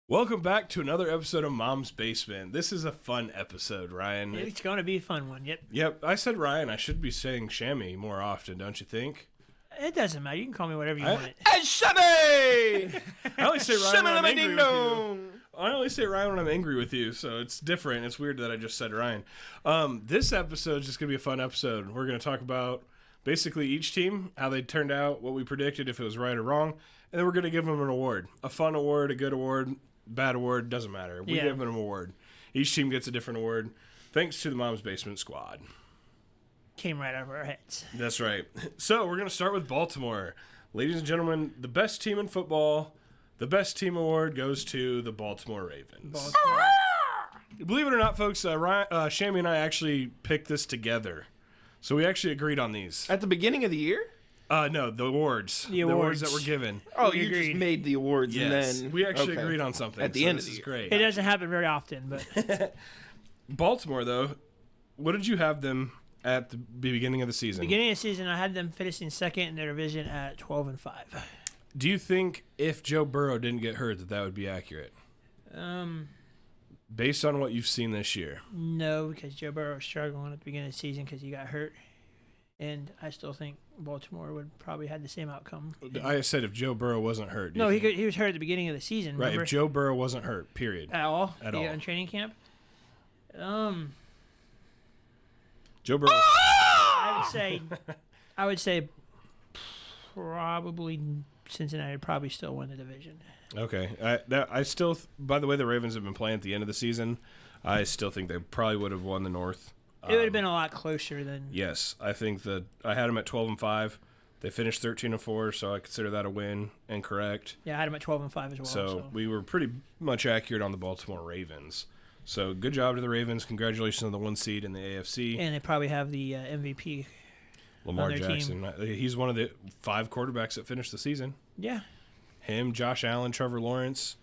Welcome back to another episode of Mom's Basement. This is a fun episode, Ryan. It's going to be a fun one, yep. Yep, I said Ryan. I should be saying Shammy more often, don't you think? It doesn't matter. You can call me whatever you want. Hey, Shammy! I only say Ryan when I'm angry with you. Ding-dong. I only say Ryan when I'm angry with you, so it's different. It's weird that I just said Ryan. This episode is just going to be a fun episode. We're going to talk about basically each team, how they turned out, what we predicted, if it was right or wrong, and then we're going to give them an award. A fun award, a good award, bad award, doesn't matter. We give them an award. Each team gets a different award, thanks to the Mom's Basement squad. Came right out of our heads. That's right. So we're going to start with Baltimore. Ladies and gentlemen, the best team in football, the best team award goes to the Baltimore Ravens. Believe it or not, folks, Shammy and I actually picked this together. So we actually agreed on these. At the beginning of the year? No, the awards. The awards. That were given. Oh, We you agreed. just made the awards Yes. and then... We actually okay. agreed on something. At the so end this of the is year. great. It doesn't happen very often, but Baltimore, though, what did you have them at the beginning of the season? beginning of the season, I had them finishing second in their division at 12-5. Do you think if Joe Burrow didn't get hurt that would be accurate? Based on what you've seen this year. No, because Joe Burrow was struggling at the beginning of the season because he got hurt. And I still think Baltimore would probably had the same outcome. I said if Joe Burrow wasn't hurt. do No, you think- he was hurt at the bebeginning of the season. Right, Remember? if Joe Burrow wasn't hurt, period. At all? At all. In training camp? Joe Burrow. I would say probably Cincinnati would probably still win the division. Okay. I still, by the way, the Ravens have been playing at the end of the season. I still think they probably would have won the North. It would have been a lot closer than. Yes, I think that I had them at 12-5. They finished 13-4, so I consider that a win and correct. Yeah, I had them at 12-5 as well. So we were pretty much accurate on the Baltimore Ravens. So good job to the Ravens. Congratulations on the 1 seed in the AFC. And they probably have the MVP. Lamar on their Jackson. He's one of the 5 quarterbacks that finished the season. Yeah. Him, Josh Allen, Trevor Lawrence.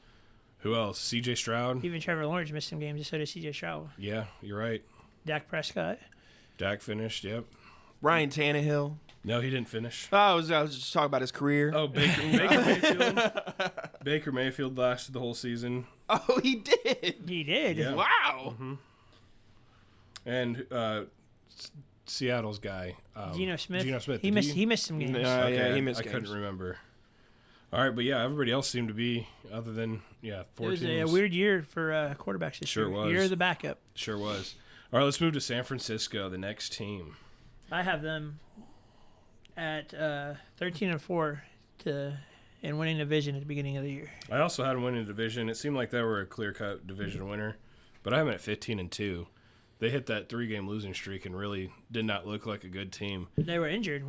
Who else? C.J. Stroud. Even Trevor Lawrence missed some games, just so did C.J. Stroud. Yeah, you're right. Dak Prescott. Dak finished, yep. Ryan Tannehill. No, he didn't finish. Oh, I was just talking about his career. Oh, Baker Mayfield. Baker Mayfield lasted the whole season. Oh, he did. He did. Yeah. Wow. And Seattle's guy. Geno Smith. Geno Smith. He Did missed some games. Yeah, he missed I games. couldn't remember. All right, but yeah, everybody else seemed to be, other than, 4 It was teams. a weird year for quarterbacks this Sure year. was. Year of the backup. Sure was. All right, let's move to San Francisco, the next team. I have them at 13-4 and winning the division at the beginning of the year. I also had them winning the division. It seemed like they were a clear-cut division winner, but I have them at 15-2. They hit that 3-game losing streak and really did not look like a good team. They were injured.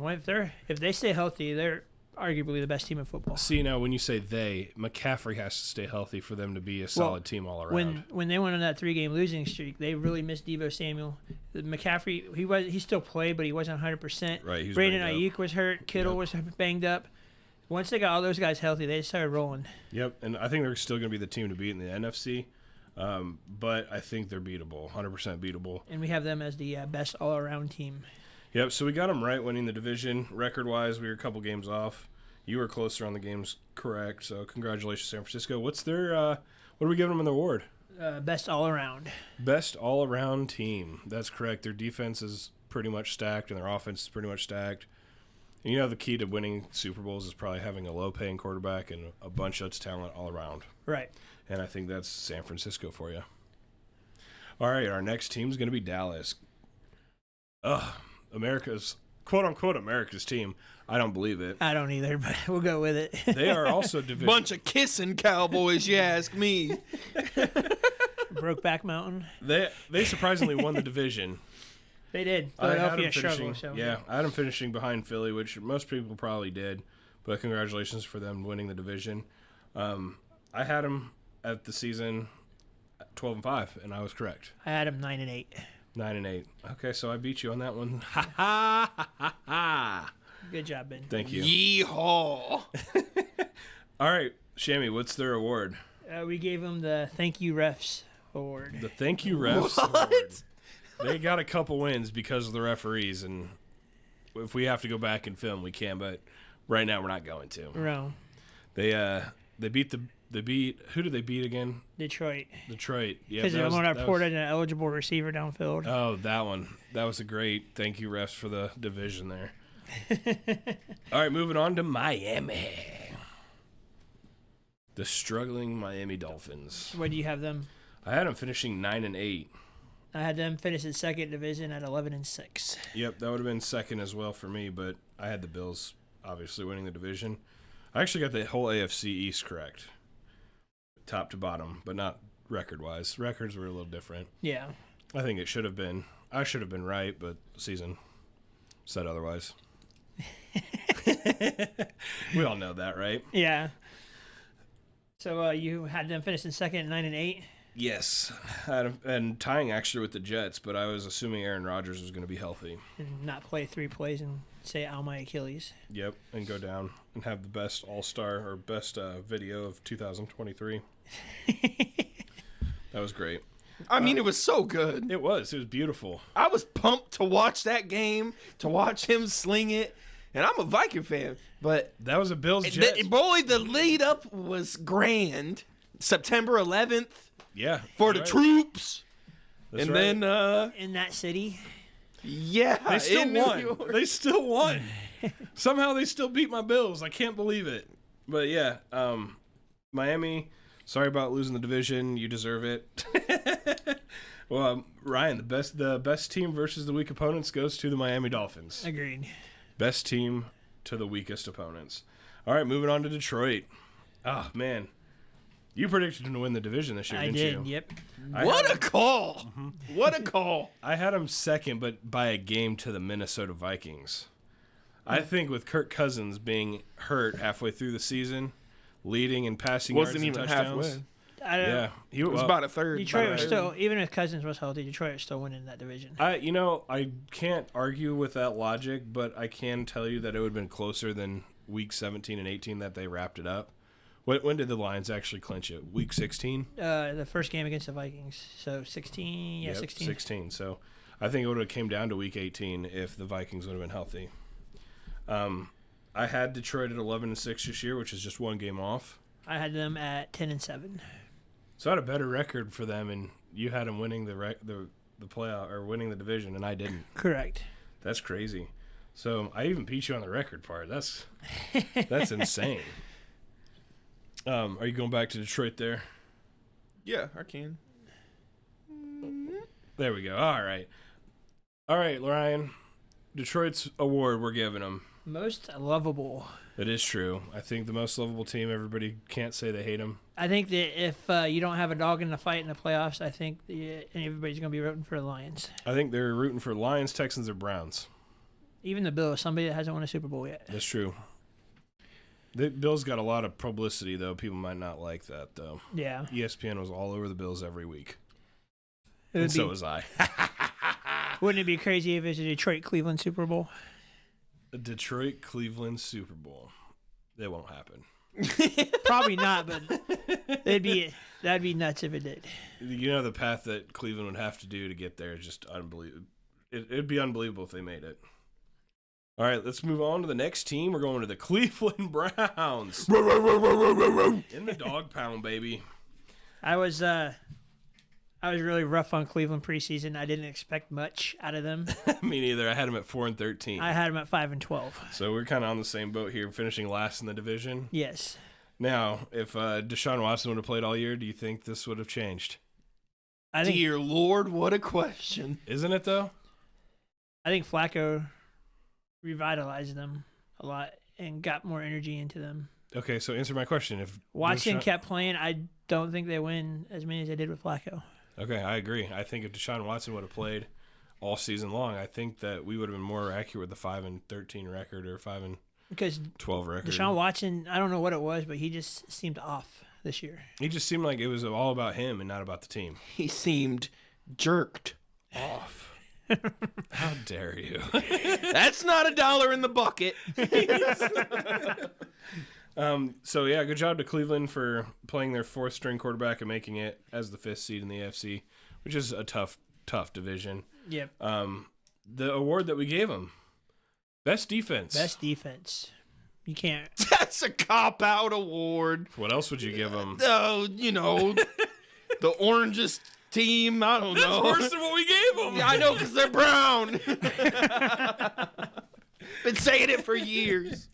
If they stay healthy, they're arguably the best team in football. See, now when you say they, McCaffrey has to stay healthy for them to be a solid team all around. When they went on that 3-game losing streak, they really missed Deebo Samuel. McCaffrey, he still played, but he wasn't 100%. Right, he was Brandon banged up. Ayuk was hurt. Kittle was banged up. Once they got all those guys healthy, they started rolling. Yep, and I think they're still going to be the team to beat in the NFC, but I think they're beatable, 100% beatable. And we have them as the best all-around team. Yep, so we got them right winning the division. Record-wise, we were a couple games off. You were closer on the games correct, so congratulations, San Francisco. What's their what are we giving them in the award? Best all-around. Best all-around team. That's correct. Their defense is pretty much stacked, and their offense is pretty much stacked. And the key to winning Super Bowls is probably having a low-paying quarterback and a bunch of talent all around. Right. And I think that's San Francisco for you. All right, our next team is going to be Dallas. America's, quote-unquote, America's team. I don't believe it. I don't either, but we'll go with it. They are also division. Bunch of kissing Cowboys, you ask me. Brokeback Mountain. They surprisingly won the division. They did. I had Philadelphia them finishing, struggled. So yeah, I had them finishing behind Philly, which most people probably did. But congratulations for them winning the division. I had them at the season 12-5, and I was correct. I had them 9-8. 9-8. Okay, so I beat you on that one. Ha ha ha ha ha. Good job, Ben. Thank you. Yeehaw. All right, Shammy, what's their award? We gave them the Thank You Refs award. The Thank You Refs award. They got a couple wins because of the referees, and if we have to go back and film, we can, but right now we're not going to. No. They beat the They beat who did they beat again? Detroit. Detroit. Yeah, Because that was- when I that poured was- in an eligible receiver downfield. Oh, that one. That was a great thank you, refs, for the division there. All right, moving on to Miami. The struggling Miami Dolphins. Where do you have them? I had them finishing 9-8. I had them finish in second division at 11-6. Yep, that would have been second as well for me, but I had the Bills obviously winning the division. I actually got the whole AFC East correct, top to bottom, but not record-wise. Records were a little different. Yeah. I think it should have been. I should have been right, but the season said otherwise. We all know that, right? Yeah. So you had them finish in second at 9-8. Yes, and tying actually with the Jets, but I was assuming Aaron Rodgers was going to be healthy. And not play 3 plays and say, ow, my Achilles. Yep, and go down and have the best All-Star or best video of 2023. That was great. I mean, it was so good. It was beautiful. I was pumped to watch that game, to watch him sling it. And I'm a Viking fan, but That was a Bills Jets. the lead up was grand. September 11th Yeah, for you're the right. troops. That's And right. then, In that city. yeah, they still in New won. York. They still won. Somehow they still beat my Bills. I can't believe it. But yeah, Miami. Sorry about losing the division. You deserve it. Well, Ryan, the best team versus the weak opponents goes to the Miami Dolphins. Agreed. Best team to the weakest opponents. All right, moving on to Detroit. Oh man, you predicted them to win the division this year, I didn't did, you? yep. What a call. What a call. I had them second, but by a game to the Minnesota Vikings. I think with Kirk Cousins being hurt halfway through the season, leading and passing Wasn't yards even and touchdowns. halfway. I don't Yeah, It was about a third. Detroit about a was third. still, even if Cousins was healthy, Detroit was still winning that division. I can't argue with that logic, but I can tell you that it would have been closer than week 17 and 18 that they wrapped it up. When did the Lions actually clinch it? Week 16? The first game against the Vikings. So 16, yeah, Yep, 16. 16. So I think it would have came down to week 18 if the Vikings would have been healthy. I had Detroit at 11-6 this year, which is just one game off. I had them at 10-7. So I had a better record for them, and you had them winning the playoff or winning the division, and I didn't. Correct. That's crazy. So I even beat you on the record part. That's insane. Are you going back to Detroit there? Yeah, I can. There we go. All right, Ryan. Detroit's award we're giving them. Most lovable. It is true. I think the most lovable team. Everybody can't say they hate them. I think that if you don't have a dog in the fight in the playoffs, I think everybody's going to be rooting for the Lions. I think they're rooting for Lions, Texans, or Browns. Even the Bills, somebody that hasn't won a Super Bowl yet. That's true. The Bills got a lot of publicity, though. People might not like that, though. Yeah. ESPN was all over the Bills every week. It would And so be- was I. Wouldn't it be crazy if it's a Detroit-Cleveland Super Bowl? The Detroit-Cleveland Super Bowl. That won't happen. Probably not, but that'd be nuts if it did. You know the path that Cleveland would have to do to get there is just unbelievable. It'd be unbelievable if they made it. All right, let's move on to the next team. We're going to the Cleveland Browns. In the dog pound, baby. I was really rough on Cleveland preseason. I didn't expect much out of them. Me neither. I had them at 4-13. I had them at 5-12. So we're kind of on the same boat here, finishing last in the division. Yes. Now, if Deshaun Watson would have played all year, do you think this would have changed? I think Dear Lord, what a question. Isn't it, though? Flacco revitalized them a lot and got more energy into them. Okay, so answer my question. If Watson Deshaun- kept playing, I don't think they win as many as they did with Flacco. Okay, I agree. I think if Deshaun Watson would have played all season long, I think that we would have been more accurate with the 5-13 record or 5-12 Because record. Deshaun Watson, I don't know what it was, but he just seemed off this year. He just seemed like it was all about him and not about the team. He seemed jerked. Off. How dare you? That's not $1 in the bucket. So yeah, good job to Cleveland for playing their 4th string quarterback and making it as the 5th seed in the AFC, which is a tough division. Yep. The award that we gave them, best defense. Best defense. You can't. That's a cop-out award. What else would you give him? Oh, the orangest team. I don't That's know. worse than what we gave him. Yeah, I know, because they're brown. Been saying it for years.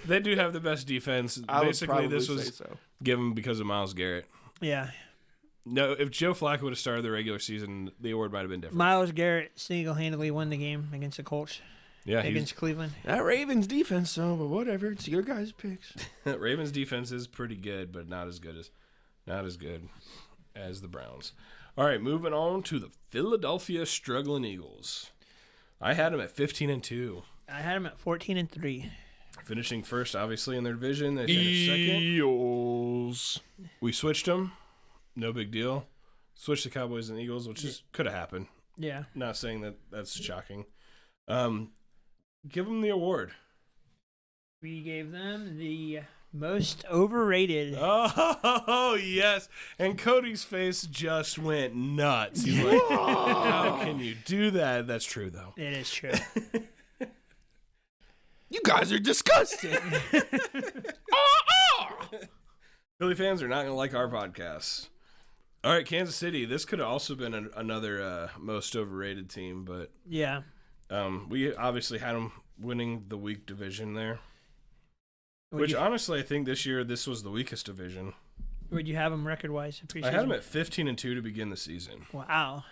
They do have the best defense. I would Basically, probably this say was so. given because of Myles Garrett. Yeah. No, if Joe Flacco would have started the regular season, the award might have been different. Myles Garrett single-handedly won the game against the Colts, Yeah, against Cleveland. That Ravens defense, though, but whatever. It's your guys' picks. Ravens defense is pretty good, but not as good as the Browns. All right, moving on to the Philadelphia struggling Eagles. I had them at 15-2. I had him at 14-3. Finishing first, obviously, in their division. They finished second. Eagles. We switched them. No big deal. Switched the Cowboys and Eagles, which could have happened. Yeah. Not saying that that's shocking. Give them the award. We gave them the most overrated. Oh, yes. And Cody's face just went nuts. He's like, how can you do that? That's true, though. It is true. You guys are disgusting. Philly fans are not going to like our podcast. All right, Kansas City. This could have also been another most overrated team, but Yeah. we obviously had them winning the weak division there. Would Which, you, honestly, I think this year this was the weakest division. would you have them record-wise? I had them at 15-2 to begin the season. Wow.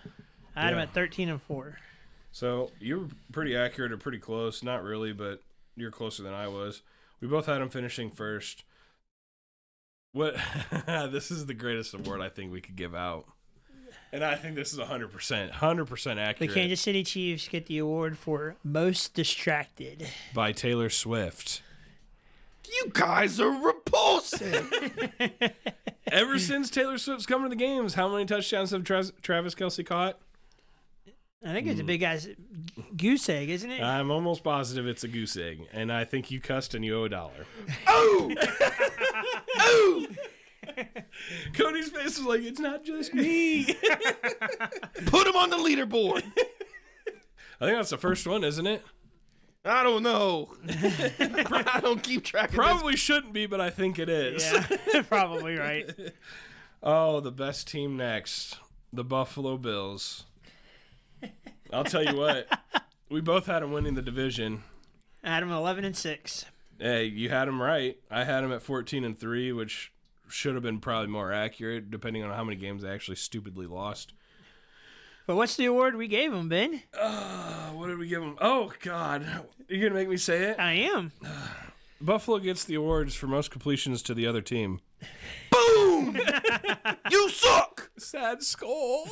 I had them Yeah. at 13-4. So you were pretty accurate or pretty close. Not really, but you're closer than I was. We both had them finishing first. What? This is the greatest award I think we could give out. And I think this is 100% The accurate. Kansas City Chiefs get the award for most distracted. By Taylor Swift. You guys are repulsive. Ever since Taylor Swift's come to the games, how many touchdowns have Travis Kelce caught? I think it's a big ass goose egg, isn't it? I'm almost positive it's a goose egg, and I think you cussed and you owe $1. Oh! Oh! Cody's face was like, it's not just me. Put him on the leaderboard. I think that's the first one, isn't it? I don't know. I don't keep track of Probably shouldn't be, but I think it is. Yeah, probably right. Oh, the best team next. The Buffalo Bills. I'll tell you what. We both had them winning the division. I had them 11-6. Hey, you had them right. I had them at 14-3, which should have been probably more accurate, depending on how many games they actually stupidly lost. But what's the award we gave them, Ben? What did we give them? Oh, God. You're going to make me say it? I am. Buffalo gets the awards for most completions to the other team. Boom! You suck! Sad skull.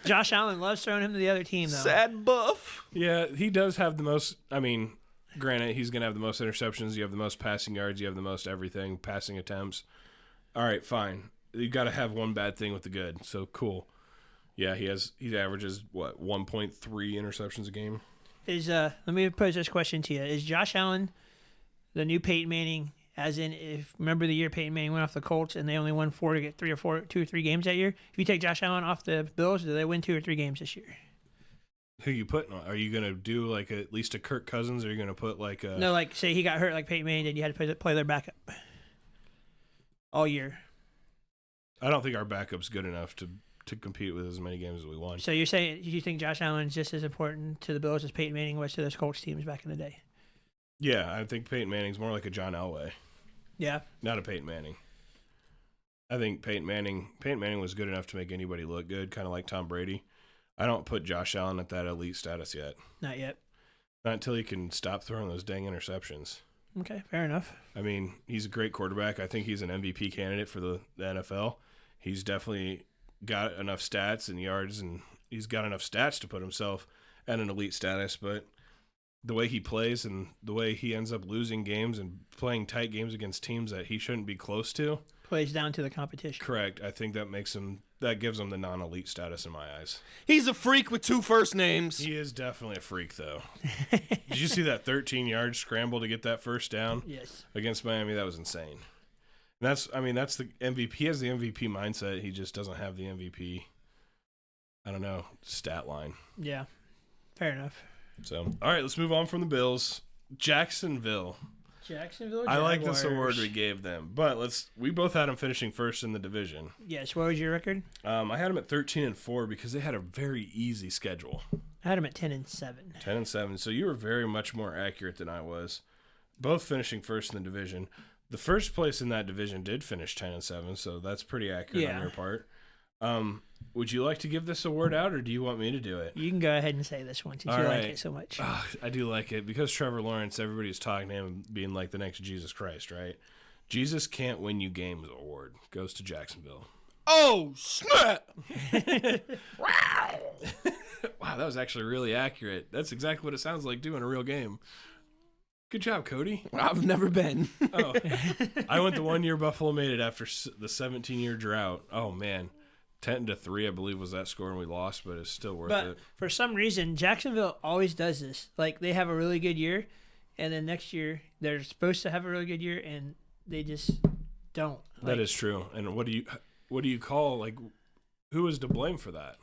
Josh Allen loves throwing him to the other team, though. Sad buff. Yeah, he does have the most. I mean, granted, he's going to have the most interceptions. You have the most passing yards. You have the most everything, passing attempts. All right, fine. You got to have one bad thing with the good. So cool. Yeah, he averages what 1.3 interceptions a game. Let me pose this question to you: is Josh Allen the new Peyton Manning? As in, if remember the year Peyton Manning went off the Colts and they only won 4 to get 2 or 3 games that year. If you take Josh Allen off the Bills, do they win 2 or 3 games this year? Who you putting on? Are you going to do like at least a Kirk Cousins? Or are you going to put like a No, like say he got hurt like Peyton Manning did, you had to play their backup all year. I don't think our backup's good enough to compete with as many games as we won. So you're saying you think Josh Allen's just as important to the Bills as Peyton Manning was to those Colts teams back in the day? Yeah, I think Peyton Manning's more like a John Elway, Yeah. not a Peyton Manning. I think Peyton Manning was good enough to make anybody look good, kind of like Tom Brady. I don't put Josh Allen at that elite status yet. Not yet. Not until he can stop throwing those dang interceptions. Okay, fair enough. I mean, he's a great quarterback. I think he's an MVP candidate for the NFL. He's definitely got enough stats and yards, and he's got enough stats to put himself at an elite status, but the way he plays and the way he ends up losing games and playing tight games against teams that he shouldn't be close to. Plays down to the competition. Correct. I think that gives him the non-elite status in my eyes. He's a freak with 2 first names. He is definitely a freak, though. Did you see that 13-yard scramble to get that first down? Yes. Against Miami? That was insane. And that's the MVP. He has the MVP mindset. He just doesn't have the MVP, I don't know, stat line. Yeah. Fair enough. So, all right, let's move on from the Bills. Jacksonville. Jacksonville. I like this Jaguars. award we gave them, but we both had them finishing first in the division. Yes. What was your record? I had them at 13-4 because they had a very easy schedule. I had them at 10-7. 10-7. So you were very much more accurate than I was. Both finishing first in the division. The first place in that division did finish 10-7, so that's pretty accurate on your part. Would you like to give this award out, or do you want me to do it? You can go ahead and say this one since you like it so much. I do like it because Trevor Lawrence. Everybody's talking to him being like the next Jesus Christ, right? Jesus can't win you games award goes to Jacksonville. Oh, snap! Wow, that was actually really accurate. That's exactly what it sounds like doing a real game. Good job, Cody. I've never been. Oh, I went the 1 year Buffalo made it after the 17-year drought. Oh man, 10-3, I believe was that score, and we lost, but it's still worth it. For some reason, Jacksonville always does this. Like they have a really good year, and then next year they're supposed to have a really good year, and they just don't. That is true. And what do you call, like, who is to blame for that?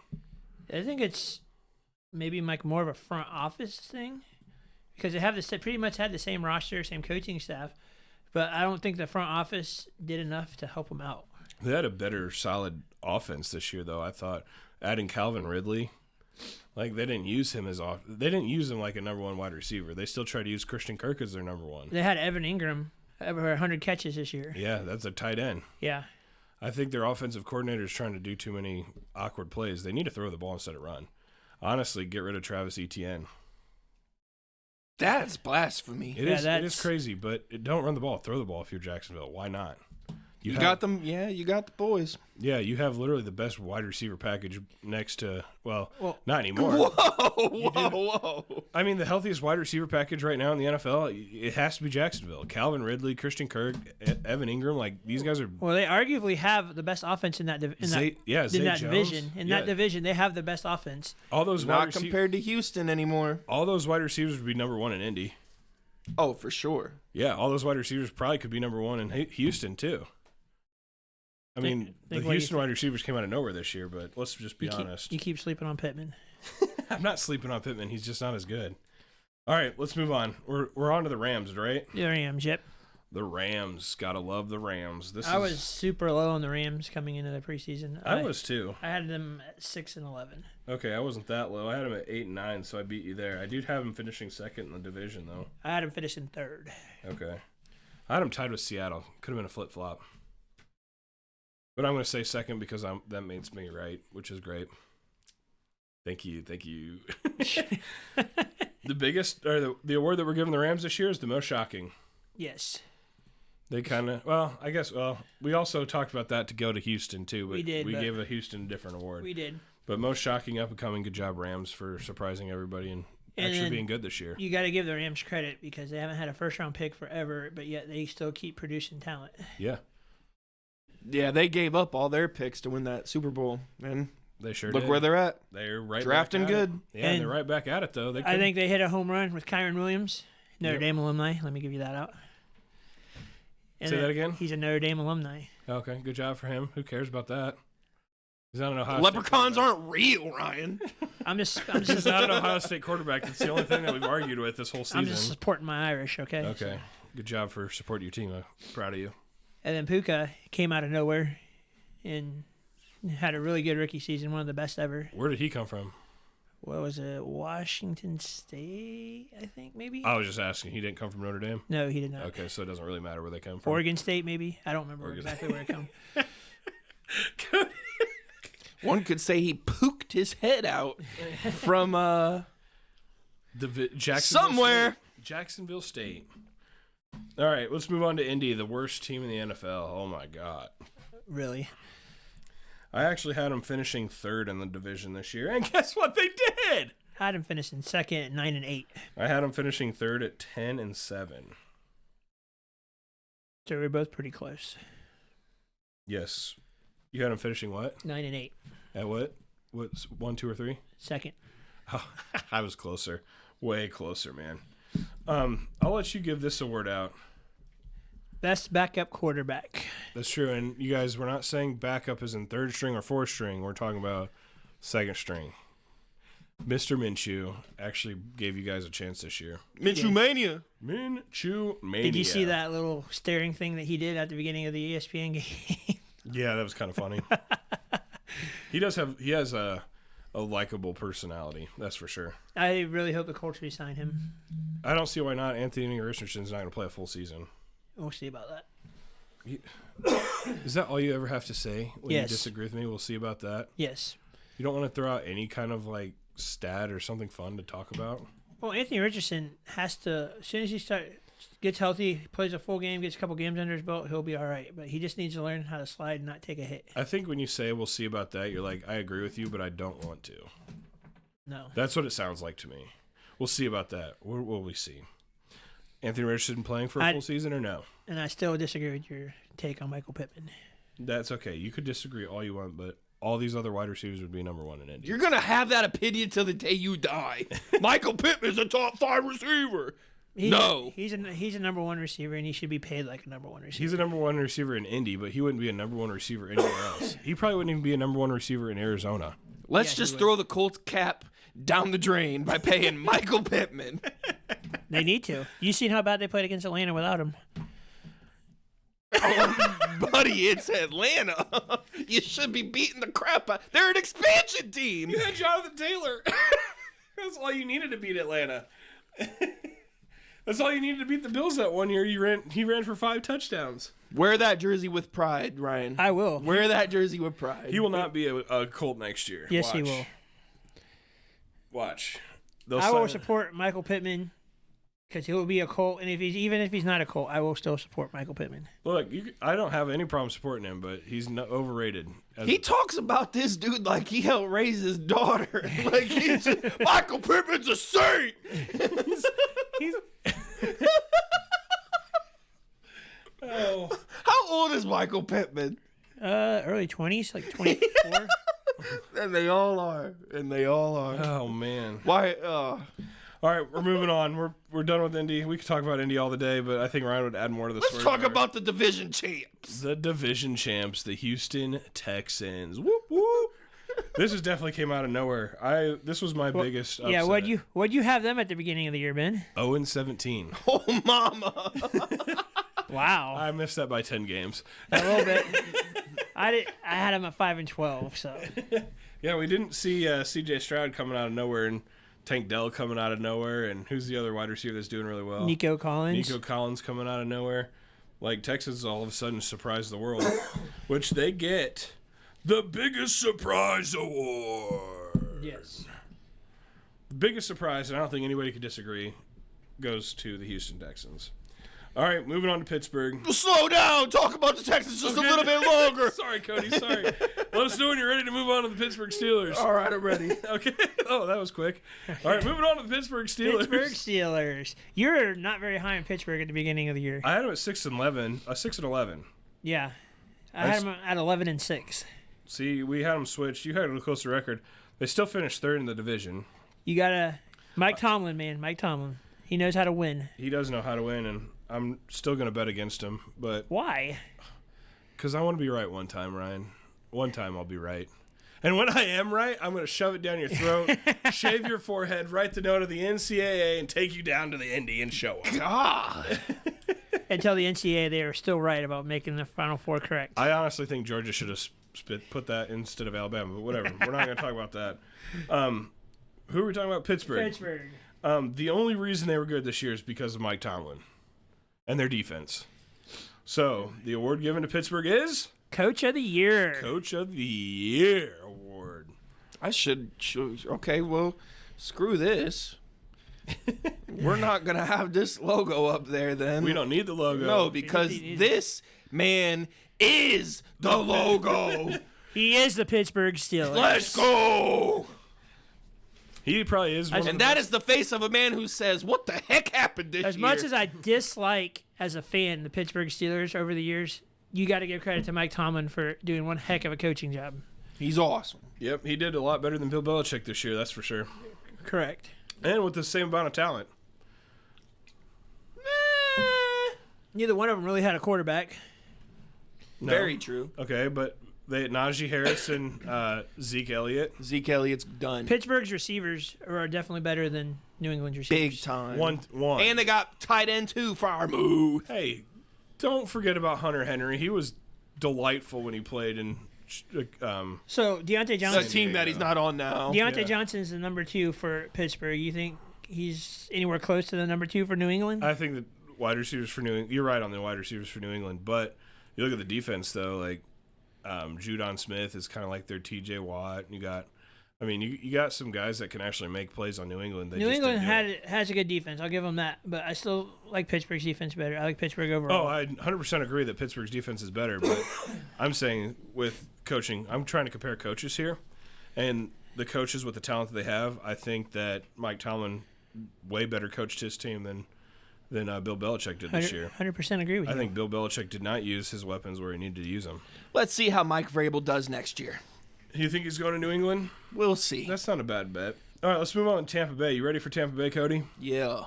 I think it's maybe like more of a front office thing. Because they have pretty much had the same roster, same coaching staff, but I don't think the front office did enough to help them out. They had a better, solid offense this year, though. I thought adding Calvin Ridley, like they didn't use him they didn't use him like a number one wide receiver. They still tried to use Christian Kirk as their number one. They had Evan Ingram over 100 catches this year. Yeah, that's a tight end. Yeah, I think their offensive coordinator is trying to do too many awkward plays. They need to throw the ball instead of run. Honestly, get rid of Travis Etienne. That's blasphemy. It is crazy, but don't run the ball. Throw the ball if you're Jacksonville. Why not? You got them. Yeah, you got the boys. Yeah, you have literally the best wide receiver package next to, well not anymore. Whoa. I mean, the healthiest wide receiver package right now in the NFL, it has to be Jacksonville. Calvin Ridley, Christian Kirk, Evan Ingram, like these guys are. Well, they arguably have the best offense in that division. In that division, they have the best offense. All those not compared to Houston anymore. All those wide receivers would be number one in Indy. Oh, for sure. Yeah, all those wide receivers probably could be number one in Houston too. I mean, the Houston wide receivers came out of nowhere this year, but let's just be honest. You keep sleeping on Pittman. I'm not sleeping on Pittman. He's just not as good. All right, let's move on. We're on to the Rams, right? The Rams, yep. The Rams. Gotta love the Rams. I was super low on the Rams coming into the preseason. I was too. I had them at 6-11. Okay, I wasn't that low. I had them at 8-9, so I beat you there. I do have them finishing second in the division, though. I had them finishing third. Okay. I had them tied with Seattle. Could have been a flip-flop. But I'm going to say second because that makes me right, which is great. Thank you. The biggest, or the award that we're giving the Rams this year is the most shocking. Yes. They kind of, we also talked about that to go to Houston too. But we gave a Houston a different award. We did. But most shocking up and coming, good job Rams for surprising everybody and actually being good this year. You got to give the Rams credit because they haven't had a first-round pick forever, but yet they still keep producing talent. Yeah. Yeah, they gave up all their picks to win that Super Bowl, and they sure look did. where they're at. They're right drafting back at good. It. Yeah, and they're right back at it though. I think they hit a home run with Kyron Williams, Notre Dame alumni. Let me give you that out. And say that again. He's a Notre Dame alumni. Okay, good job for him. Who cares about that? He's not an Ohio Leprechauns State aren't real, Ryan. I'm just He's not an Ohio State quarterback. That's the only thing that we've argued with this whole season. I'm just supporting my Irish, okay? Okay. So. Good job for supporting your team. I'm proud of you. And then Puka came out of nowhere and had a really good rookie season, one of the best ever. Where did he come from? What was it? Washington State, I think, maybe? I was just asking. He didn't come from Notre Dame? No, he did not. Okay, so it doesn't really matter where they come from. Oregon State, maybe? I don't remember exactly where it come. One could say he pooked his head out from somewhere. Jacksonville State. All right, let's move on to Indy, the worst team in the NFL. Oh, my God. Really? I actually had them finishing third in the division this year, and guess what they did? I had them finishing second at 9-8. I had them finishing third at 10-7. So we're both pretty close. Yes. You had them finishing what? 9-8. At what? What's 1, 2, or 3? Second. Oh, I was closer. Way closer, man. I'll let you give this award out. Best backup quarterback. That's true. And you guys, we're not saying backup is in third string or fourth string. We're talking about second string. Mr. Minshew actually gave you guys a chance this year. Minshew Mania. Minshew mania. Did you see that little staring thing that he did at the beginning of the ESPN game? Yeah, that was kind of funny. He has a likable personality, that's for sure. I really hope the Colts re-sign him. I don't see why not. Anthony Richardson's not going to play a full season. We'll see about that. Is that all you ever have to say when Yes. you disagree with me? We'll see about that. Yes. You don't want to throw out any kind of like stat or something fun to talk about? Well, Anthony Richardson has to, as soon as he gets healthy, plays a full game, gets a couple games under his belt, he'll be all right. But he just needs to learn how to slide and not take a hit. I think when you say we'll see about that, you're like, I agree with you, but I don't want to. No. That's what it sounds like to me. We'll see about that. What will we see? Anthony Richardson playing for a full season or no? And I still disagree with your take on Michael Pittman. That's okay. You could disagree all you want, but all these other wide receivers would be number one in Indy. You're going to have that opinion till the day you die. Michael Pittman's a top 5 receiver. He's He's a number one receiver, and he should be paid like a number one receiver. He's a number one receiver in Indy, but he wouldn't be a number one receiver anywhere else. He probably wouldn't even be a number one receiver in Arizona. Let's Yeah, just he throw the Colts cap down the drain by paying Michael Pittman. They need to. You seen how bad they played against Atlanta without him? Buddy, it's Atlanta. You should be beating the crap out. They're an expansion team. You had Jonathan Taylor. That's all you needed to beat Atlanta. That's all you needed to beat the Bills that one year. He ran for 5 touchdowns. Wear that jersey with pride, Ryan. I will. Wear that jersey with pride. He will not be a Colt next year. Yes, he Watch. will. Watch. I will support Michael Pittman because he'll be a Colt, and even if he's not a Colt, I will still support Michael Pittman. Look, I don't have any problem supporting him, but he's overrated. He talks about this dude like he helped raise his daughter. Like he's Michael Pittman's a saint. he's oh. How old is Michael Pittman? Early 20s, like 24. And they all are. Oh man. Why? All right, we're moving on. We're done with Indy. We could talk about Indy all the day, but I think Ryan would add more to the story. Let's talk about the division champs. The division champs, the Houston Texans. Whoop whoop. This has definitely came out of nowhere. This was my biggest upset. Yeah, what'd you have them at the beginning of the year, Ben? 0-17. Oh, mama. Wow. I missed that by 10 games. A little bit. I had them at 5-12, so. Yeah, we didn't see C.J. Stroud coming out of nowhere and Tank Dell coming out of nowhere, and who's the other wide receiver that's doing really well? Nico Collins. Nico Collins coming out of nowhere. Like, Texas all of a sudden surprised the world, which they get the biggest surprise award. Yes. The biggest surprise, and I don't think anybody could disagree, goes to the Houston Texans. All right, moving on to Pittsburgh. Slow down. Talk about the Texans just a little bit longer. Sorry, Cody. Sorry. Let us know when you're ready to move on to the Pittsburgh Steelers. All right, I'm ready. Okay. Oh, that was quick. All right, moving on to the Pittsburgh Steelers. Pittsburgh Steelers. You're not very high in Pittsburgh at the beginning of the year. I had them at 6-11. 6-11. Yeah. I had them at 11-6. See, we had them switched. You had a closer record. They still finished third in the division. You gotta Mike Tomlin, man. Mike Tomlin. He knows how to win. He does know how to win, and I'm still going to bet against him. But Why? because I want to be right one time, Ryan. One time I'll be right. And when I am right, I'm going to shove it down your throat, shave your forehead, write the note of the NCAA, and take you down to the Indy and show them. God. And tell the NCAA they are still right about making the Final Four correct. I honestly think Georgia should have put that instead of Alabama, but whatever. We're not going to talk about that. Who are we talking about? Pittsburgh. Pittsburgh. The only reason they were good this year is because of Mike Tomlin and their defense. So, the award given to Pittsburgh is Coach of the Year. Coach of the Year award. I should. Okay, well, screw this. We're not going to have this logo up there then. We don't need the logo. No, because this man is the logo. He is the Pittsburgh Steelers. Let's go. He probably is one And that is the face of a man who says, what the heck happened this As year? much as I dislike, as a fan, the Pittsburgh Steelers over the years, you got to give credit to Mike Tomlin for doing one heck of a coaching job. He's awesome. Yep, he did a lot better than Bill Belichick this year, that's for sure. Correct. And with the same amount of talent. Neither one of them really had a quarterback. No. Very true. Okay, but They had Najee Harris and Zeke Elliott. Zeke Elliott's done. Pittsburgh's receivers are definitely better than New England's receivers. Big time. One. And they got tight end too, Farmouth. Hey, don't forget about Hunter Henry. He was delightful when he played in. So Deontay The Johnson. team that he's not on now. Deontay Johnson is the number 2 for Pittsburgh. You think he's anywhere close to the number 2 for New England? I think the wide receivers for New England. You're right on the wide receivers for New England, but you look at the defense though. Like Judon Smith is kind of like their T.J. Watt. You got some guys that can actually make plays on New England. New England has a good defense. I'll give them that, but I still like Pittsburgh's defense better. I like Pittsburgh overall. Oh, I 100% agree that Pittsburgh's defense is better, but I'm saying with coaching, I'm trying to compare coaches here, and the coaches with the talent that they have, I think that Mike Tomlin way better coached his team than Bill Belichick did this year. 100% agree with you. I think Bill Belichick did not use his weapons where he needed to use them. Let's see how Mike Vrabel does next year. You think he's going to New England? We'll see. That's not a bad bet. All right, let's move on to Tampa Bay. You ready for Tampa Bay, Cody? Yeah.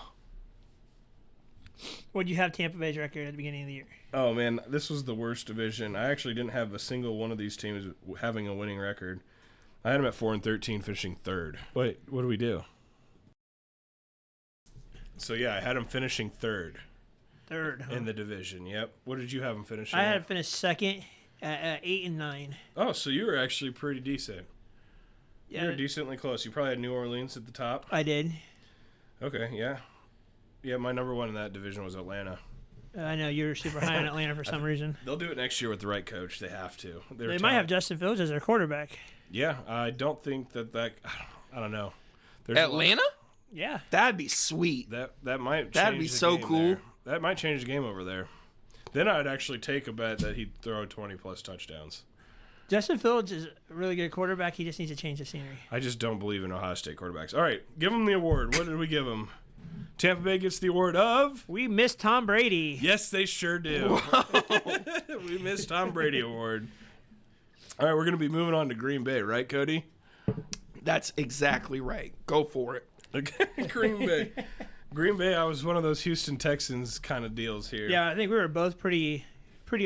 What did you have Tampa Bay's record at the beginning of the year? Oh, man, this was the worst division. I actually didn't have a single one of these teams having a winning record. I had them at 4-13, finishing third. Wait, what do we do? So, yeah, I had them finishing third. Third, huh? In the division, yep. What did you have them finishing? I had them finish second at 8-9. Oh, so you were actually pretty decent. Yeah, You were decently close. You probably had New Orleans at the top. I did. Okay, yeah. Yeah, my number one in that division was Atlanta. I know you were super high on Atlanta for some reason. They'll do it next year with the right coach. They have to. They might have Justin Fields as their quarterback. Yeah, I don't think that I don't know. Atlanta? Yeah. That'd be sweet. That might change That'd be the so game cool. there. That might change the game over there. Then I'd actually take a bet that he'd throw 20-plus touchdowns. Justin Fields is a really good quarterback. He just needs to change the scenery. I just don't believe in Ohio State quarterbacks. All right, give him the award. What did we give him? Tampa Bay gets the award of? We miss Tom Brady. Yes, they sure do. We missed Tom Brady award. All right, we're going to be moving on to Green Bay, right, Cody? That's exactly right. Go for it. Okay, Green Bay. Green Bay, I was one of those Houston Texans kind of deals here. Yeah, I think we were both pretty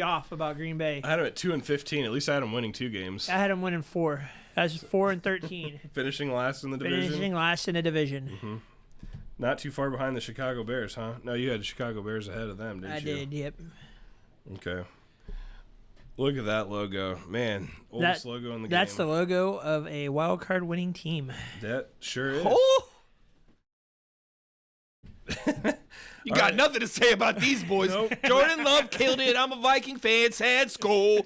off about Green Bay. I had them at 2-15. At least I had them winning 2 games. I had them winning 4. I was 4-13. Finishing last in the division. Finishing last in the division. Mm-hmm. Not too far behind the Chicago Bears, huh? No, you had the Chicago Bears ahead of them, didn't you? I did, yep. Okay. Look at that logo. Man, oldest logo in the game. That's the logo of a wild card winning team. That sure is. Oh! You got nothing to say about these boys. Nope. Jordan Love killed it. I'm a Viking fan. Sad skull.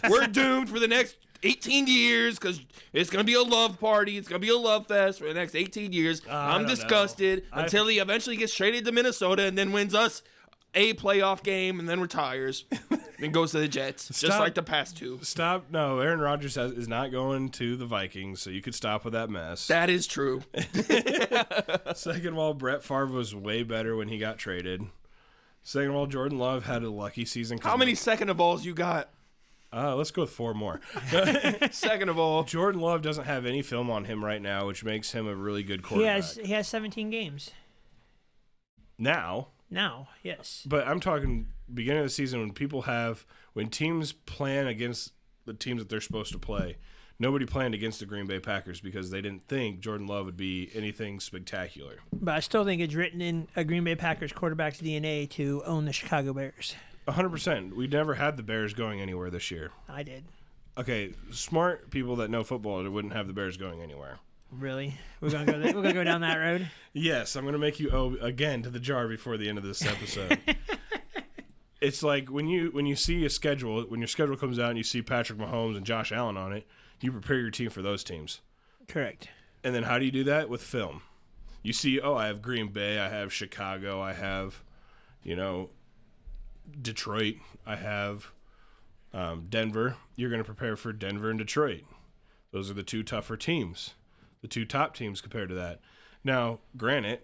We're doomed for the next 18 years because it's going to be a love party. It's going to be a love fest for the next 18 years. I'm don't disgusted know. until he eventually gets traded to Minnesota and then wins us a playoff game and then retires. Then goes to the Jets, just like the past 2. Stop. No, Aaron Rodgers is not going to the Vikings, so you could stop with that mess. That is true. Second of all, Brett Favre was way better when he got traded. Second of all, Jordan Love had a lucky season. How many second of alls you got? Let's go with 4 more. Second of all, Jordan Love doesn't have any film on him right now, which makes him a really good quarterback. He has 17 games. Now, yes. but I'm talking beginning of the season when teams plan against the teams that they're supposed to play. Nobody planned against the Green Bay Packers because they didn't think Jordan Love would be anything spectacular. But I still think it's written in a Green Bay Packers quarterback's DNA to own the Chicago Bears. 100%. We never had the Bears going anywhere this year. I did. Okay, smart people that know football wouldn't have the Bears going anywhere. Really? We're gonna go. We're gonna go down that road. Yes, I'm gonna make you owe again to the jar before the end of this episode. It's like when you see a schedule, when your schedule comes out and you see Patrick Mahomes and Josh Allen on it, you prepare your team for those teams. Correct. And then how do you do that? With film. You see, I have Green Bay, I have Chicago, I have, Detroit, I have Denver. You're going to prepare for Denver and Detroit. Those are the 2 tougher teams, the 2 top teams compared to that. Now, granted,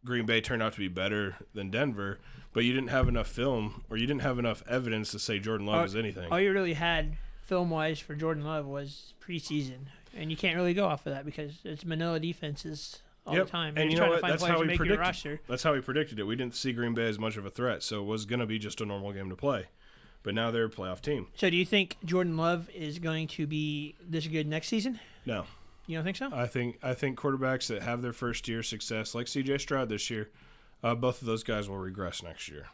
Green Bay turned out to be better than Denver, but you didn't have enough film or you didn't have enough evidence to say Jordan Love is anything. All you really had film-wise for Jordan Love was preseason, and you can't really go off of that because it's Manila defenses all the time. And you're you know trying what? to find That's players how to we make your predicted. roster. That's how we predicted it. We didn't see Green Bay as much of a threat, so it was going to be just a normal game to play. but now they're a playoff team. So do you think Jordan Love is going to be this good next season? No. You don't think so? I think quarterbacks that have their first year success, like C.J. Stroud this year, both of those guys will regress next year.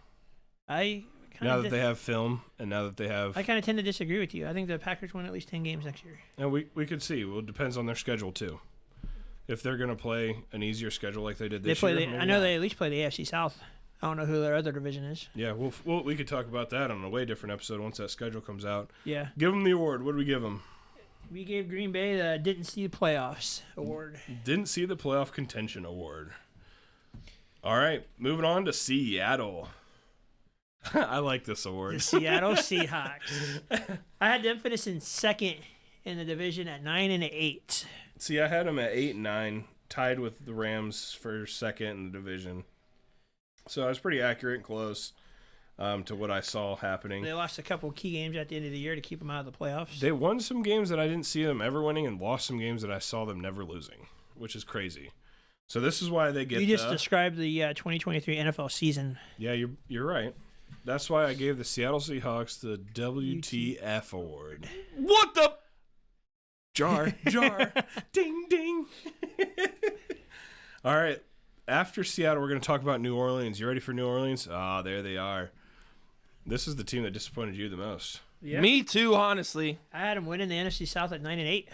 Now that they have film, and now that they have... I kind of tend to disagree with you. I think the Packers win at least 10 games next year. And we could see. Well, it depends on their schedule, too. If they're going to play an easier schedule like they did this year. I know they at least play the AFC South. I don't know who their other division is. Yeah, we could talk about that on a way different episode once that schedule comes out. Yeah. Give them the award. What do we give them? We gave Green Bay the Didn't See the Playoffs award. Didn't See the Playoff Contention award. All right, moving on to Seattle. I like this award. The Seattle Seahawks. I had them finishing second in the division at 9-8. See, I had them at 8-9, tied with the Rams for second in the division. So I was pretty accurate and close to what I saw happening. They lost a couple key games at the end of the year to keep them out of the playoffs. They won some games that I didn't see them ever winning and lost some games that I saw them never losing, which is crazy. So this is why they get You just described the 2023 NFL season. Yeah, you're right. That's why I gave the Seattle Seahawks the WTF award. What the? Jar. Ding, ding. All right. After Seattle, we're going to talk about New Orleans. You ready for New Orleans? Ah, there they are. This is the team that disappointed you the most. Yeah. Me too, honestly. I had them winning the NFC South at 9-8.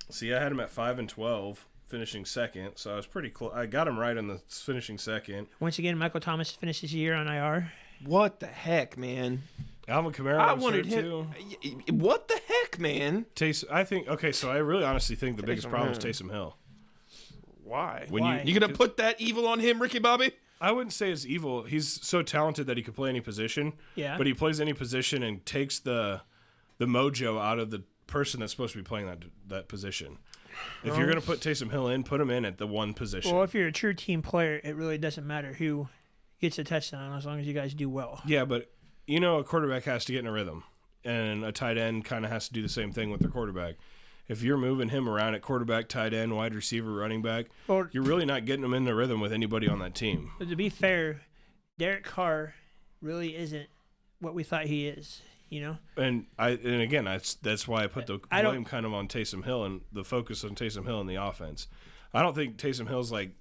See, I had them at 5-12, finishing second, so I was pretty close. I got them right on the finishing second. Once again, Michael Thomas finishes the year on IR. What the heck, man? Alvin Kamara I was wanted hurt him. too. What the heck, man? I think, okay, so I really honestly think the biggest problem is Taysom Hill. Why? Why? You gonna put that evil on him, Ricky Bobby? I wouldn't say it's evil. He's so talented that he could play any position. Yeah. But he plays any position and takes the mojo out of the person that's supposed to be playing that position. If you're going to put Taysom Hill in, put him in at the one position. Well, if you're a true team player, it really doesn't matter who gets a touchdown as long as you guys do well. Yeah, but a quarterback has to get in a rhythm, and a tight end kind of has to do the same thing with their quarterback. If you're moving him around at quarterback, tight end, wide receiver, running back, you're really not getting him in the rhythm with anybody on that team. But to be fair, Derek Carr really isn't what we thought he is, you know? And again, that's why I put the blame kind of on Taysom Hill and the focus on Taysom Hill in the offense. I don't think Taysom Hill's like,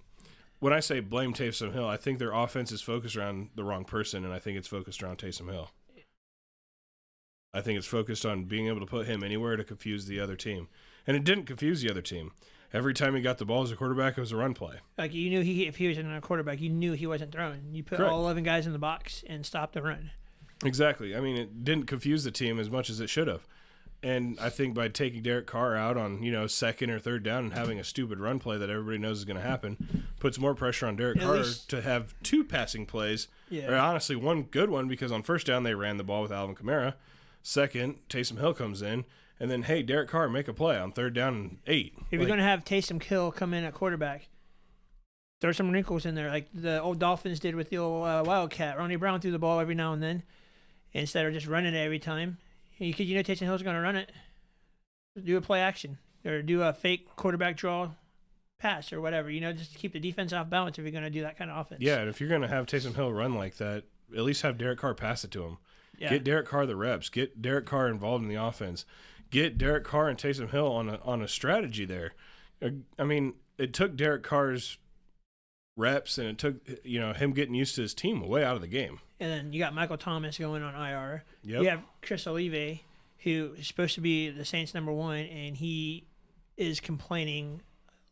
when I say blame Taysom Hill, I think their offense is focused around the wrong person, and I think it's focused around Taysom Hill. I think it's focused on being able to put him anywhere to confuse the other team. And it didn't confuse the other team. Every time he got the ball as a quarterback, it was a run play. Like, you knew if he was in a quarterback, you knew he wasn't throwing. You put Correct. all 11 guys in the box and stopped the run. Exactly. I mean, it didn't confuse the team as much as it should have. And I think by taking Derek Carr out on, second or third down and having a stupid run play that everybody knows is going to happen, puts more pressure on Derek Carr to have two passing plays. Yeah. Or honestly, one good one, because on first down they ran the ball with Alvin Kamara. Second, Taysom Hill comes in. And then, hey, Derek Carr, make a play on third down and 8. If you're going to have Taysom Hill come in at quarterback, throw some wrinkles in there, like the old Dolphins did with the old Wildcat. Ronnie Brown threw the ball every now and then instead of just running it every time. Because Taysom Hill's going to run it. Do a play action or do a fake quarterback draw pass or whatever. Just to keep the defense off balance if you're going to do that kind of offense. Yeah, and if you're going to have Taysom Hill run like that, at least have Derek Carr pass it to him. Yeah. Get Derek Carr the reps. Get Derek Carr involved in the offense. Get Derek Carr and Taysom Hill on a strategy there. I mean, it took Derek Carr's reps and it took him getting used to his team way out of the game. And then you got Michael Thomas going on IR. Yep. You have Chris Olave, who is supposed to be the Saints' #1, and he is complaining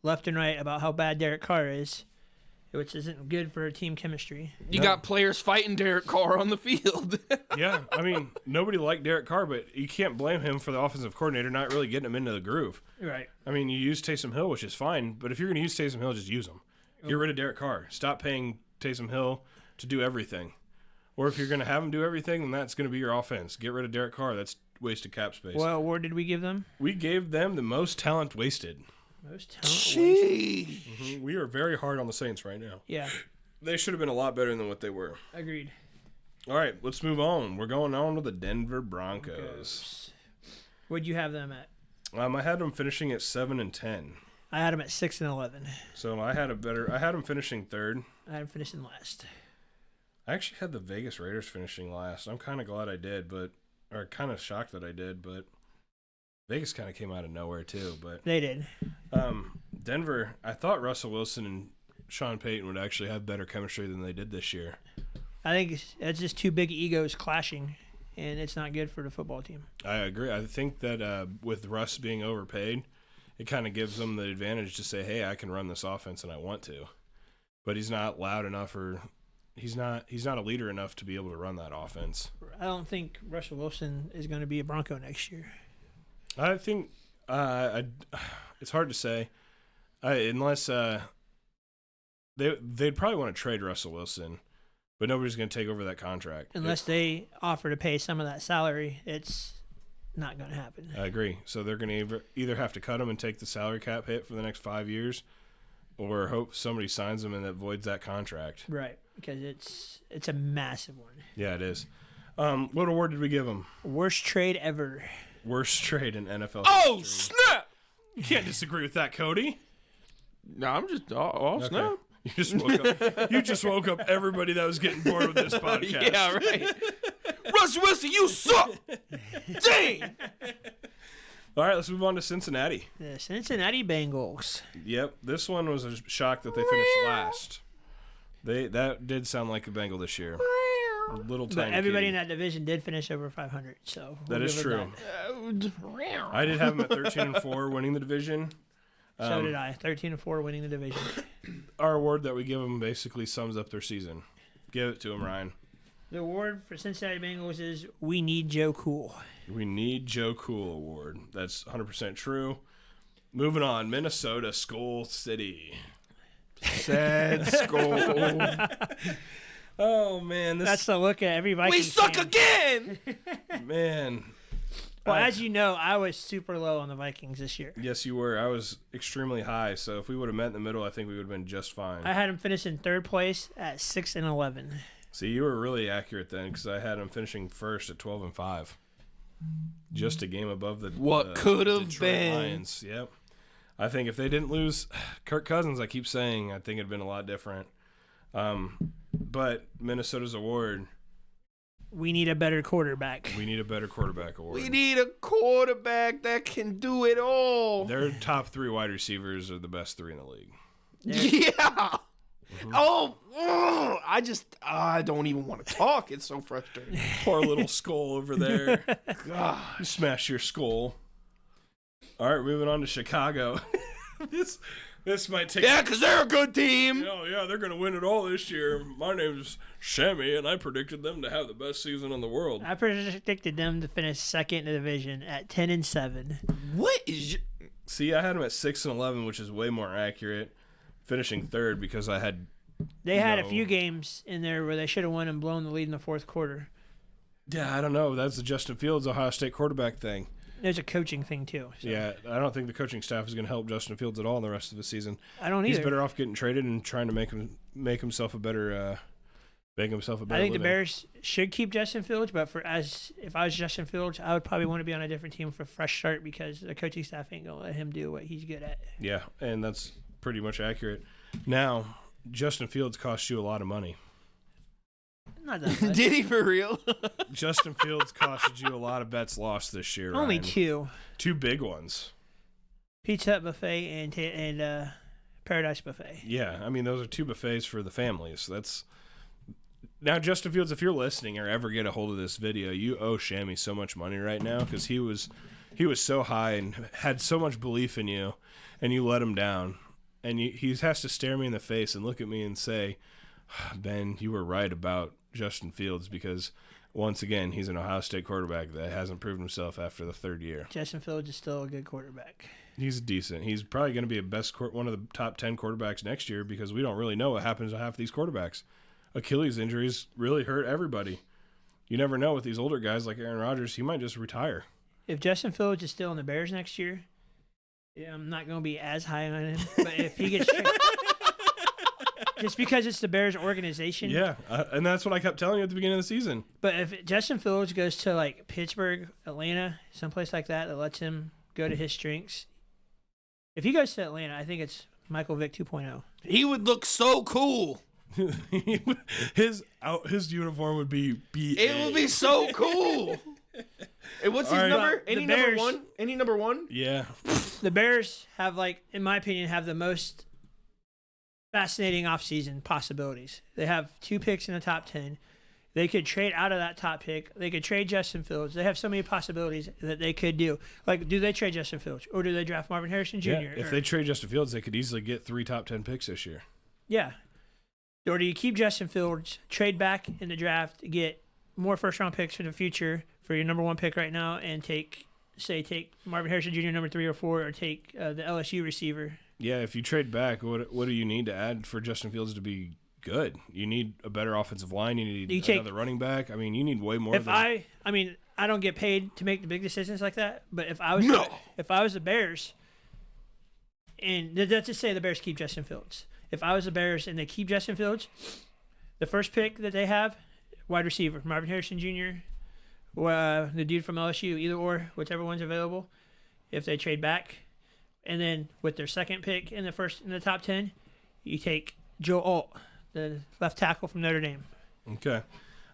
left and right about how bad Derek Carr is, which isn't good for team chemistry. You got players fighting Derek Carr on the field. Yeah, I mean, nobody liked Derek Carr, but you can't blame him for the offensive coordinator not really getting him into the groove. Right. I mean, you use Taysom Hill, which is fine, but if you're going to use Taysom Hill, just use him. Get rid of Derek Carr. Stop paying Taysom Hill to do everything. Or if you're going to have him do everything, then that's going to be your offense. Get rid of Derek Carr. That's wasted cap space. What award did we give them? We gave them the most talent wasted. Most talent wasted. Mm-hmm. We are very hard on the Saints right now. Yeah. They should have been a lot better than what they were. Agreed. All right, let's move on. We're going on to the Denver Broncos. What'd you have them at? I had them finishing at 7-10. I had them at 6-11. So I had them finishing third. I had them finishing last. I actually had the Vegas Raiders finishing last. I'm kind of glad I did, but or kind of shocked that I did, but Vegas kind of came out of nowhere too. But They did. Denver, I thought Russell Wilson and Sean Payton would actually have better chemistry than they did this year. I think it's just two big egos clashing, and it's not good for the football team. I agree. I think that with Russ being overpaid, it kind of gives them the advantage to say, hey, I can run this offense and I want to. But he's not loud enough, or he's not a leader enough to be able to run that offense. I don't think Russell Wilson is going to be a Bronco next year. I think it's hard to say, unless they'd probably want to trade Russell Wilson, but nobody's going to take over that contract. Unless they offer to pay some of that salary, it's not going to happen. I agree. So they're going to either have to cut him and take the salary cap hit for the next 5 years, or hope somebody signs him and that voids that contract. Right, because it's a massive one. Yeah, it is. What award did we give him? Worst trade ever. Worst trade in NFL Oh, history. snap! You can't disagree with that, Cody. No, I'm just, oh, Okay. snap. You just woke up everybody that was getting bored with this podcast. Yeah, right. Russell Wilson, you suck! Dang! All right, let's move on to Cincinnati. The Cincinnati Bengals. Yep, this one was a shock that they finished last. That did sound like a Bengal this year. A little tiny. But everybody in kitty. that division did finish over 500, so That is give true. it I did have them at 13-4, winning the division. that. So did I. 13-4, winning the division. Our award that we give them basically sums up their season. Give it to them, Ryan. The award for Cincinnati Bengals is We Need Joe Cool. We need Joe Cool award. That's 100% true. Moving on, Minnesota Skull City. Sad skull. Oh man, That's the look at every Viking We suck fan. again! man. Well, as you know, I was super low on the Vikings this year. Yes, you were. I was extremely high. So if we would have met in the middle, I think we would have been just fine. I had them finish in third place at 6-11. See, you were really accurate then, because I had them finishing first at 12-5, just a game above the What could have Detroit been. Lions. Yep. I think if they didn't lose Kirk Cousins, I keep saying, I think it'd been a lot different. But Minnesota's award, We need a better quarterback. we need a better quarterback award. We need a quarterback that can do it all. Their top 3 wide receivers are the best 3 in the league. Yeah. Oh, I don't even want to talk. It's so frustrating. Poor little skull over there. God, you smash your skull. All right, moving on to Chicago. This might take. Yeah, because they're a good team. Oh yeah, they're gonna win it all this year. My name's Shammy, and I predicted them to have the best season in the world. I predicted them to finish second in the division at 10-7. What is your... See, I had them at 6-11, which is way more accurate. Finishing third because I had. They had a No. few games in there where they should have won and blown the lead in the fourth quarter. Yeah, I don't know. That's the Justin Fields Ohio State quarterback thing. There's a coaching thing too. So Yeah, I don't think the coaching staff is going to help Justin Fields at all in the rest of the season. I don't He's either. better off getting traded and trying to make himself a better. Make himself a better. I think the living. Bears should keep Justin Fields, but if I was Justin Fields, I would probably want to be on a different team for a fresh start because the coaching staff ain't gonna let him do what he's good at. Yeah, and that's pretty much accurate. Now, Justin Fields cost you a lot of money. Not that much. Did he for real? Justin Fields costed you a lot of bets lost this year. Only Ryan. 2: Two big ones. Pizza Hut buffet and Paradise Buffet. Yeah, I mean those are 2 buffets for the families. That's now Justin Fields. If you're listening or ever get a hold of this video, you owe Shammy so much money right now because he was so high and had so much belief in you, and you let him down. And he has to stare me in the face and look at me and say, Ben, you were right about Justin Fields because, once again, he's an Ohio State quarterback that hasn't proven himself after the 3rd year. Justin Fields is still a good quarterback. He's decent. He's probably going to be one of the top 10 quarterbacks next year because we don't really know what happens to half these quarterbacks. Achilles injuries really hurt everybody. You never know with these older guys like Aaron Rodgers. He might just retire. If Justin Fields is still in the Bears next year, yeah, I'm not going to be as high on him. But if he gets just because it's the Bears organization. Yeah, and that's what I kept telling you at the beginning of the season. But if Justin Fields goes to like Pittsburgh, Atlanta, someplace like that lets him go to his strengths. If he goes to Atlanta, I think it's Michael Vick 2.0. He would look so cool. His uniform would be BA. It would be so cool. And what's his All right. number? The Any number Bears. one? Any number one? Yeah. The Bears have, like, in my opinion, have the most fascinating offseason possibilities. They have 2 picks in the top 10. They could trade out of that top pick. They could trade Justin Fields. They have so many possibilities that they could do. Like, do they trade Justin Fields or do they draft Marvin Harrison Jr.? Yeah, if they trade Justin Fields, they could easily get 3 top 10 picks this year. Yeah. Or do you keep Justin Fields, trade back in the draft, get more first-round picks for the future for your number 1 pick right now, and take Marvin Harrison Jr. number 3 or 4, or take the LSU receiver? Yeah, if you trade back, what do you need to add for Justin Fields to be good? You need a better offensive line. You need another running back. I mean, you need way more. I don't get paid to make the big decisions like that. But if I was the Bears, and let's just say the Bears keep Justin Fields. If I was the Bears and they keep Justin Fields, the first pick that they have, wide receiver Marvin Harrison Jr., the dude from LSU, either or, whichever one's available. If they trade back, and then with their second pick in the top 10, you take Joe Alt, the left tackle from Notre Dame. Okay.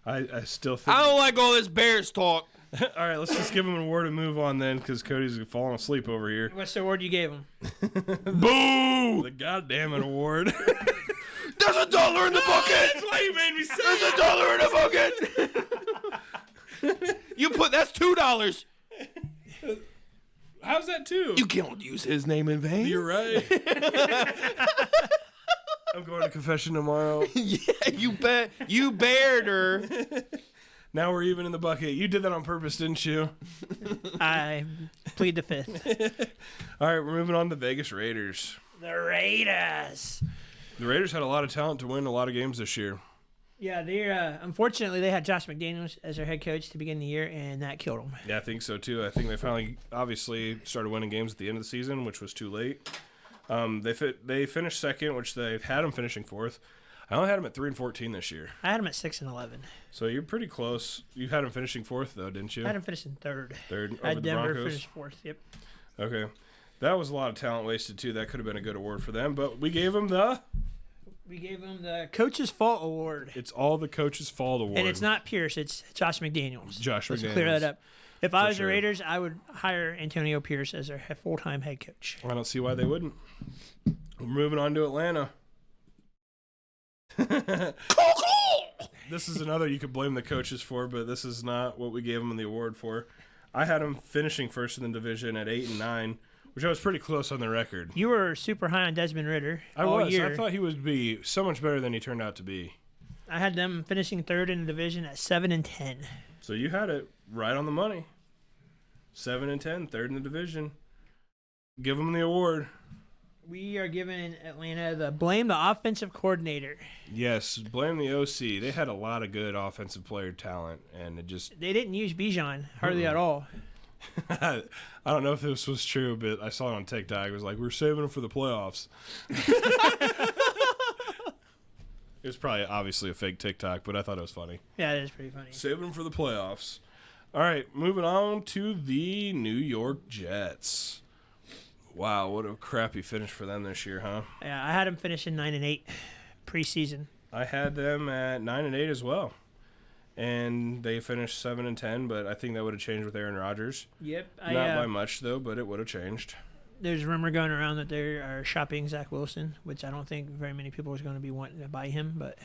I still think. I don't like all this Bears talk. All right, let's just give him an award and move on then, because Cody's falling asleep over here. What's the award you gave him? Boo! The goddamn award. There's $1 in the bucket. That's why you made me say There's $1 in the bucket. That's $2. How's that too? You can't use his name in vain. You're right. I'm going to confession tomorrow. Yeah, you bet. You bared her. Now we're even in the bucket. You did that on purpose, didn't you? I plead the fifth. All right, we're moving on to Vegas Raiders. The Raiders. The Raiders had a lot of talent to win a lot of games this year. Yeah, they're unfortunately they had Josh McDaniels as their head coach to begin the year, and that killed them. Yeah, I think so too. I think they finally, obviously, started winning games at the end of the season, which was too late. They finished second, which they had them finishing fourth. I only had them at 3-14 this year. I had them at 6-11. So you're pretty close. You had them finishing fourth, though, didn't you? I had them finishing third. Third I over had the Denver Broncos. finish fourth. Yep. Okay, that was a lot of talent wasted too. That could have been a good award for them, but we gave them the. We gave them the Coach's Fault Award. It's all the coach's fault award. And it's not Pierce, it's Josh McDaniels. Josh Let's McDaniels. clear that up. If I was sure. the Raiders, I would hire Antonio Pierce as their full-time head coach. I don't see why they wouldn't. We're moving on to Atlanta. This is another you could blame the coaches for, but this is not what we gave them the award for. I had them finishing first in the division at 8-9, which I was pretty close on the record. You were super high on Desmond Ritter all year. I thought he would be so much better than he turned out to be. I had them finishing third in the division at 7-10. So you had it right on the money. 7-10, third in the division. Give them the award. We are giving Atlanta the blame the offensive coordinator. Yes, blame the OC. They had a lot of good offensive player talent, and it just They didn't use Bijan hardly at all. I don't know if this was true, but I saw it on TikTok. It was like, we're saving them for the playoffs. It was probably obviously a fake TikTok, but I thought it was funny. Yeah, it is pretty funny. Saving them for the playoffs. All right, moving on to the New York Jets. Wow, what a crappy finish for them this year, huh? Yeah, I had them finishing 9-8 preseason. I had them at 9-8 as well. And they finished 7-10, but I think that would have changed with Aaron Rodgers. Yep. Not by much, though, but it would have changed. There's a rumor going around that they are shopping Zach Wilson, which I don't think very many people are going to be wanting to buy him. But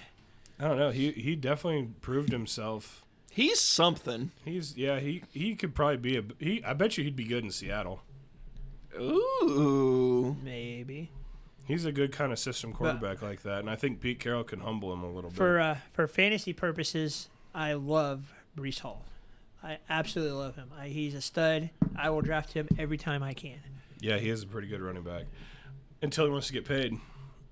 I don't know. He definitely proved himself. He's something. He could probably be I bet you he'd be good in Seattle. Ooh. maybe He's a good kind of system quarterback like that, and I think Pete Carroll can humble him a little bit. for fantasy purposes, I love Breece Hall. I absolutely love him. He's a stud. I will draft him every time I can. Yeah, he is a pretty good running back. Until he wants to get paid.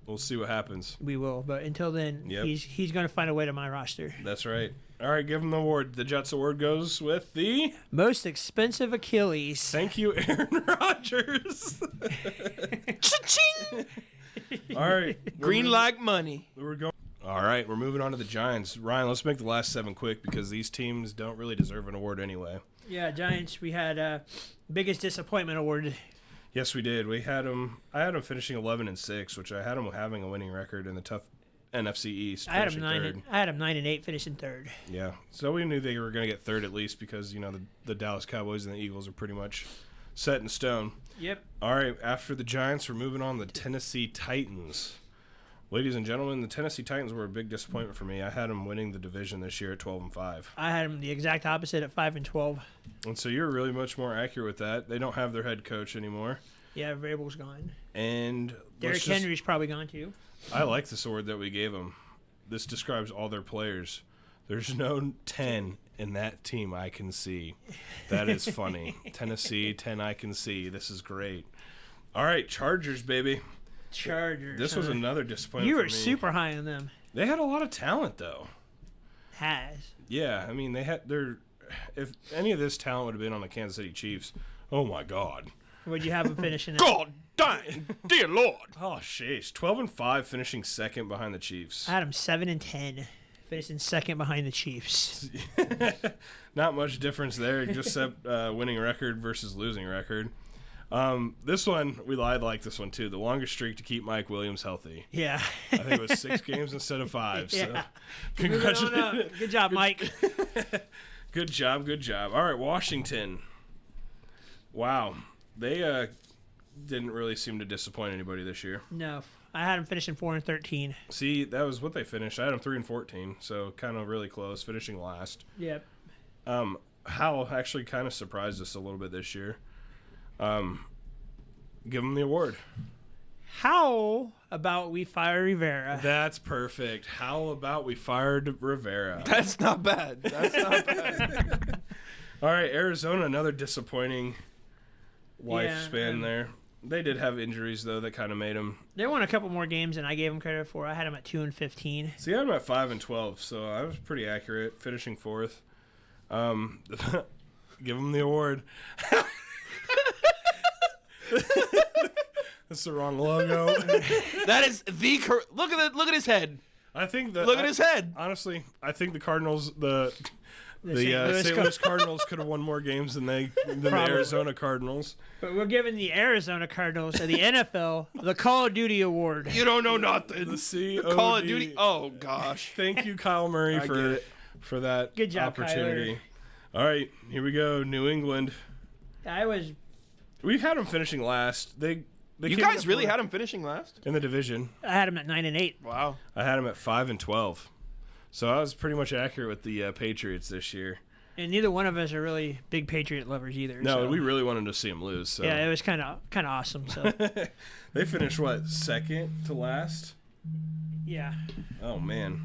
We'll see what happens. We will, but until then, Yep. he's going to find a way to my roster. That's right. All right, give him the award. The Jets award goes with the... Most expensive Achilles. Thank you, Aaron Rodgers. Cha-ching! All right. Green like money. We're going. All right, we're moving on to the Giants. Ryan, let's make the last 7 quick because these teams don't really deserve an award anyway. Yeah, Giants, we had biggest disappointment award. Yes, we did. I had them finishing 11-6, which I had them having a winning record in the tough NFC East. I had them finishing 9-8, finishing third. Yeah, so we knew they were going to get third at least because the Dallas Cowboys and the Eagles are pretty much set in stone. Yep. All right, after the Giants, we're moving on to the Tennessee Titans. Ladies and gentlemen, the Tennessee Titans were a big disappointment for me. I had them winning the division this year at 12-5. I had them the exact opposite at 5-12. And so you're really much more accurate with that. They don't have their head coach anymore. Yeah, Vrabel's gone. And Derrick Henry's probably gone too. I like this award that we gave them. This describes all their players. There's no 10 in that team I can see. That is funny. Tennessee, 10 I can see. This is great. All right, Chargers, baby. Chargers. This was another disappointment You for were me. super high on them. They had a lot of talent, though. Has. Yeah, I mean, they had their. If any of this talent would have been on the Kansas City Chiefs, oh my God. Would you have them finishing at? God dang, dear Lord. Oh, jeez. 12-5, finishing second behind the Chiefs. I had them 7-10, finishing second behind the Chiefs. Not much difference there, except winning record versus losing record. This one, I like this one too. The longest streak to keep Mike Williams healthy. Yeah. I think it was 6 games instead of 5. So, Yeah. congratulations. Good job, Mike. Good job. All right, Washington. Wow. They didn't really seem to disappoint anybody this year. No, I had them finishing 4-13. See, that was what they finished. I had them 3-14, so kind of really close, finishing last. Yep. Howell actually kind of surprised us a little bit this year. Give him the award. How about we fire Rivera? That's perfect. How about we fired Rivera? That's not bad. That's not bad. All right, Arizona, another disappointing lifespan there. They did have injuries, though, that kind of made them. They won a couple more games than I gave them credit for. I had them at 2-15. See, I had them at 5-12, so I was pretty accurate, finishing fourth. Give them the award. That's the wrong logo. That is the look at his head. I think that. Look at his head. Honestly, I think the Cardinals, the St. St. Louis Cardinals could have won more games than the Arizona Cardinals. But we're giving the Arizona Cardinals to the NFL the Call of Duty award. You don't know nothing. The COD. Call of Duty. Oh gosh. Thank you, Kyle Murray, get it. for that Good job, opportunity. All right, here we go. New England. We had them finishing last. They You came guys up really with- had him finishing last? in the division. I had them at 9-8. Wow. I had them at 5-12. So I was pretty much accurate with the Patriots this year. And neither one of us are really big Patriot lovers either. No, so. we really wanted to see them lose. So. Yeah, it was kind of awesome. So They finished, second to last? yeah, Oh, man.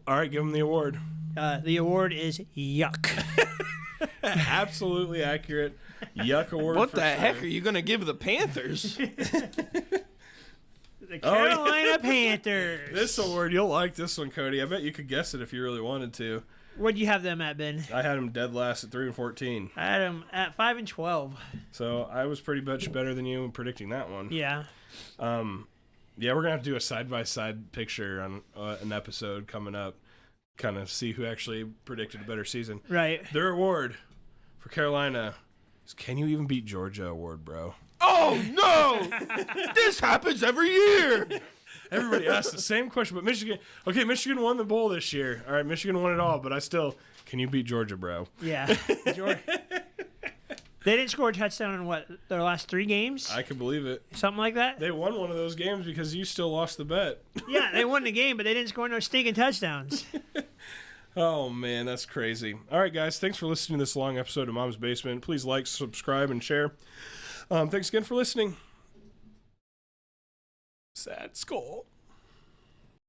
All right, give them the award. the award is yuck. Absolutely accurate. Yuck award. What for the heck sure. are you gonna give the Panthers? The Carolina Panthers. This award, you'll like this one, Cody. I bet you could guess it if you really wanted to. What'd you have them at, Ben? I had them dead last at 3-14. I had them at 5-12. So I was pretty much better than you in predicting that one. Yeah. Yeah, we're going to have to do a side-by-side picture on an episode coming up. Kind of see who actually predicted a better season. Right. Their award for Carolina is Can You Even Beat Georgia award, bro. Oh no! This happens every year. Everybody asked the same question, but Michigan won the bowl this year. All right, Michigan won it all, but I still, can you beat Georgia, bro? Yeah. They didn't score a touchdown in their last 3 games? I can believe it. Something like that? They won one of those games because you still lost the bet. Yeah, they won the game, but they didn't score no stinking touchdowns. Oh, man, that's crazy. All right, guys, thanks for listening to this long episode of Mom's Basement. Please like, subscribe, and share. Thanks again for listening. Sad skull.